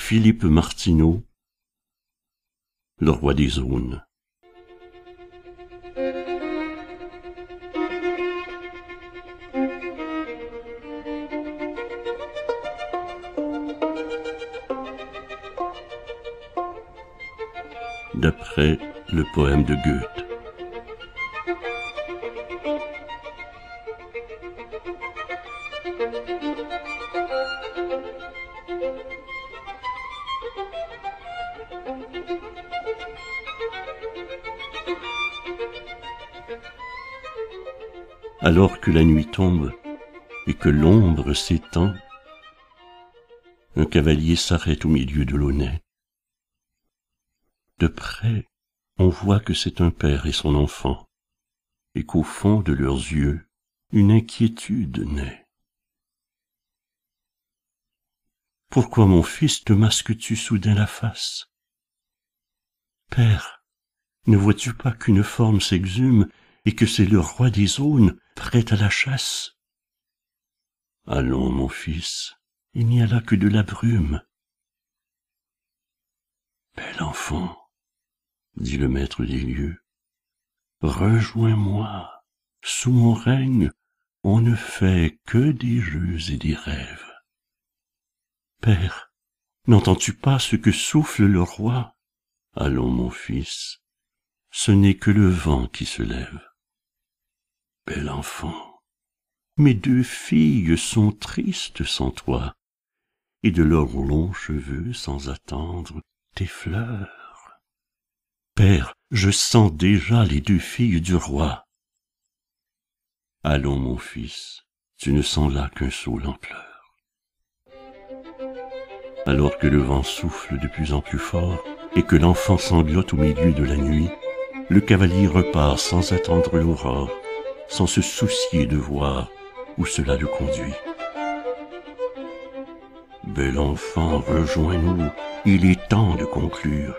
Philippe Martineau, le roi des Aunes. D'après le poème de Goethe. Alors que la nuit tombe et que l'ombre s'étend, un cavalier s'arrête au milieu de l'Aunay. De près, on voit que c'est un père et son enfant, et qu'au fond de leurs yeux, une inquiétude naît. Pourquoi, mon fils, te masques-tu soudain la face? Père, ne vois-tu pas qu'une forme s'exhume et que c'est le roi des Aunes, prêt à la chasse? Allons, mon fils, il n'y a là que de la brume. Bel enfant, dit le maître des lieux, rejoins-moi, sous mon règne, on ne fait que des jeux et des rêves. Père, n'entends-tu pas ce que souffle le roi? Allons, mon fils, ce n'est que le vent qui se lève. Bel enfant, mes deux filles sont tristes sans toi, et de leurs longs cheveux, sans attendre, tes fleurs. Père, je sens déjà les deux filles du roi. Allons, mon fils, tu ne sens là qu'un saule en pleurs. Alors que le vent souffle de plus en plus fort, et que l'enfant sanglote au milieu de la nuit, le cavalier repart sans attendre l'aurore, sans se soucier de voir où cela le conduit. Bel enfant, rejoins-nous, il est temps de conclure.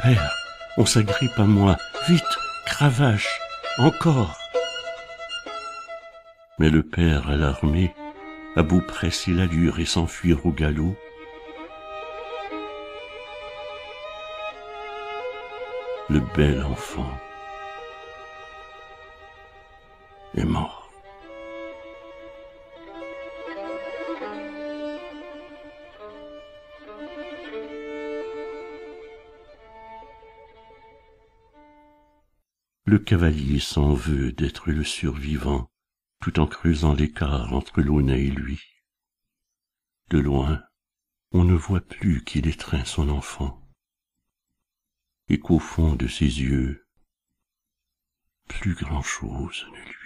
Père, on s'agrippe à moi, vite, cravache, encore. Mais le père, alarmé, a beau presser l'allure et s'enfuir au galop, le bel enfant est mort. Le cavalier s'en veut d'être le survivant, tout en creusant l'écart entre l'Aunay et lui. De loin, on ne voit plus qu'il étreint son enfant, et qu'au fond de ses yeux, plus grand-chose ne lui